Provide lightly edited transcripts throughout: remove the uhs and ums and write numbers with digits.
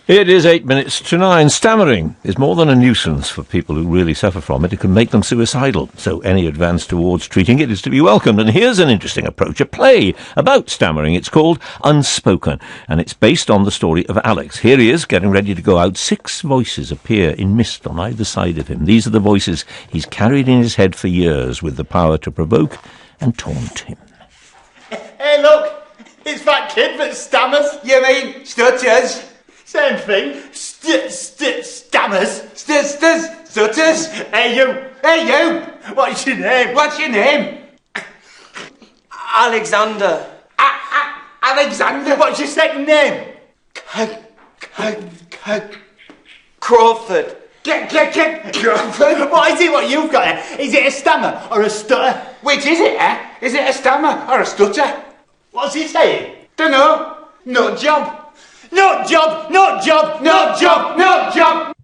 It is 8 minutes to 9. Stammering is more than a nuisance for people who really suffer from it. It can make them suicidal. So any advance towards treating it is to be welcomed. And here's an interesting approach, a play about stammering. It's called Unspoken, and it's based on the story of Alex. Here he is, getting ready to go out. 6 voices appear in mist on either side of him. These are the voices he's carried in his head for years with the power to provoke and taunt him. Hey, look! It's that kid that stammers. You mean stutters? Same thing. Stammers. Stutters? Hey, you. Hey, you! What's your name? What's your name? Alexander. Alexander? What's your second name? Crawford. Crawford? What is it what you've got here? Is it a stammer or a stutter? Which is it, eh? Is it a stammer or a stutter? What's he saying? Dunno. Nut job. Not job, not job, not job, not job.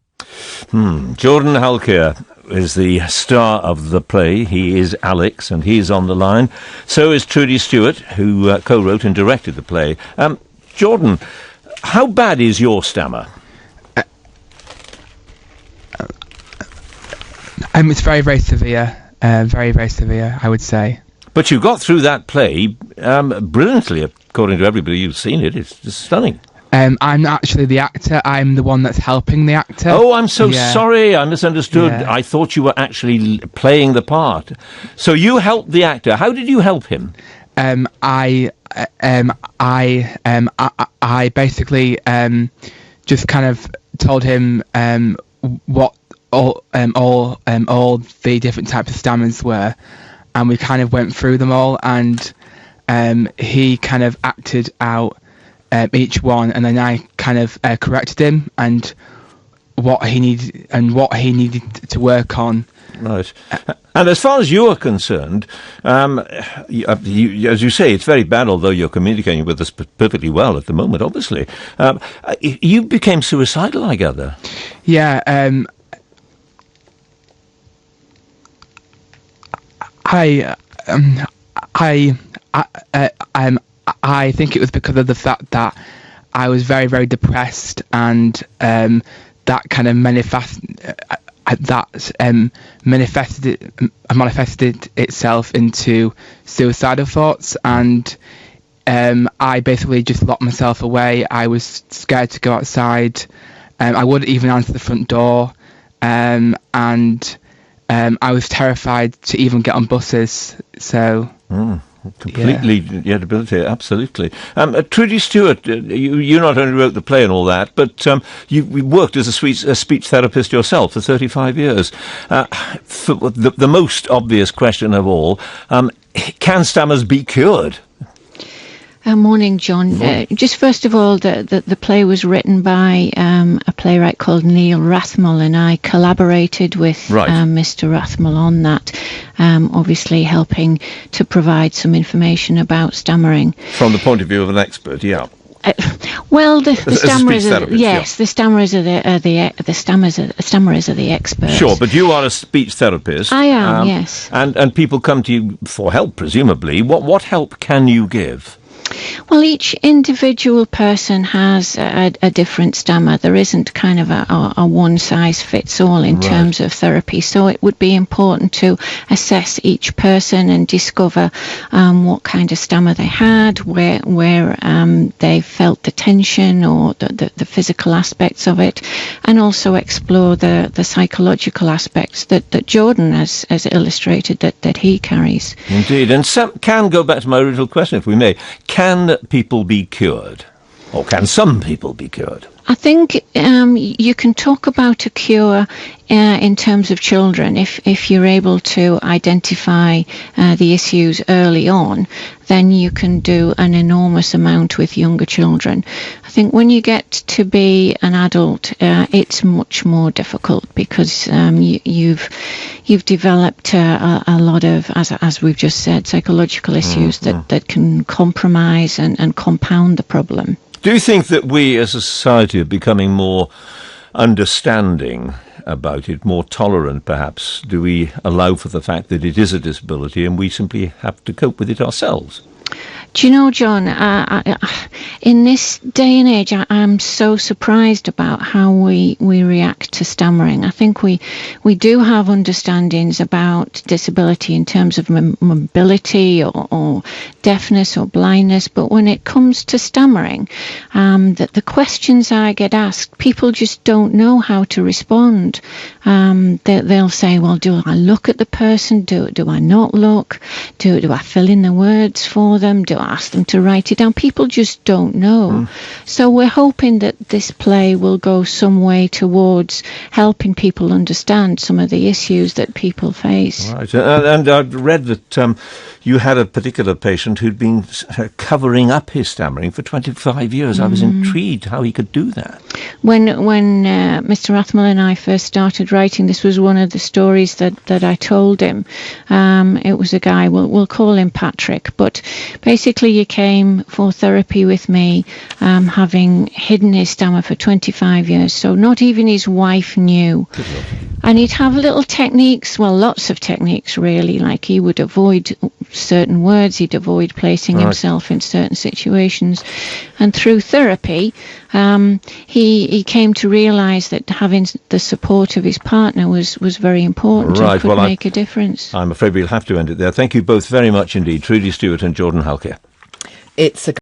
Jordan Halkier is the star of the play. He is Alex, and he's on the line. So is Trudy Stewart, who co-wrote and directed the play. Jordan, how bad is your stammer? It's very, very severe. Very, very severe, I would say. But you got through that play brilliantly, according to everybody who's seen it. It's just stunning. I'm not actually the actor. I'm the one that's helping the actor. Oh, I'm so sorry. I misunderstood. Yeah. I thought you were actually playing the part. So you helped the actor. How did you help him? I basically just kind of told him what all the different types of stammers were, and we kind of went through them all, and he kind of acted out each one, and then I kind of corrected him and what he needed to work on. Right. And as far as you are concerned, as you say, it's very bad, although you're communicating with us perfectly well at the moment, obviously. You became suicidal, I gather. Yeah. I think it was because of the fact that I was very, very depressed, and that kind of manifested itself into suicidal thoughts, and I basically just locked myself away. I was scared to go outside. I wouldn't even answer the front door, and I was terrified to even get on buses. So. Completely, yeah, debilitated, absolutely. Trudy Stewart, you not only wrote the play and all that, but you worked as a speech therapist yourself for 35 years. For the most obvious question of all, can stammers be cured? Morning, John. Just first of all, the play was written by a playwright called Neil Rathmell, and I collaborated with Mr. Rathmell on that, obviously helping to provide some information about stammering. From the point of view of an expert, yeah. Well, the stammerers are the stammerers are the experts. Sure, but you are a speech therapist. I am, yes. And people come to you for help, presumably. What help can you give? Well, each individual person has a different stammer. There isn't kind of a one-size-fits-all in terms of therapy. So it would be important to assess each person and discover what kind of stammer they had, where they felt the tension or the physical aspects of it, and also explore the psychological aspects that Jordan has illustrated that he carries. Indeed. And can go back to my original question, if we may. Can people be cured? Or can some people be cured? I think you can talk about a cure in terms of children. If you're able to identify the issues early on, then you can do an enormous amount with younger children. I think when you get to be an adult, it's much more difficult because you've developed a lot of, as we've just said, psychological issues that can compromise and compound the problem. Do you think that we as a society are becoming more understanding about it, more tolerant perhaps? Do we allow for the fact that it is a disability and we simply have to cope with it ourselves? Do you know, John, in this day and age, I'm so surprised about how we react to stammering. I think we do have understandings about disability in terms of mobility or deafness or blindness, but when it comes to stammering, the questions I get asked, people just don't know how to respond. They'll say, well, do I look at the person? Do I not look? Do I fill in the words for them? Do I ask them to write it down? People just don't know. So we're hoping that this play will go some way towards helping people understand some of the issues that people face. Right, and I've read that you had a particular patient who'd been covering up his stammering for 25 years. I was intrigued how he could do that. When Mr. Rathmell and I first started writing, this was one of the stories that I told him. It was a guy, we'll call him Patrick, but basically he came for therapy with me, having hidden his stammer for 25 years, so not even his wife knew. And he'd have little techniques, well, lots of techniques really, like he would avoid certain words, he'd avoid placing himself in certain situations. And through therapy, he came to realise that having the support of his partner was very important and could make a difference. I'm afraid we'll have to end it there. Thank you both very much indeed, Trudy Stewart and Jordan Halke. It's a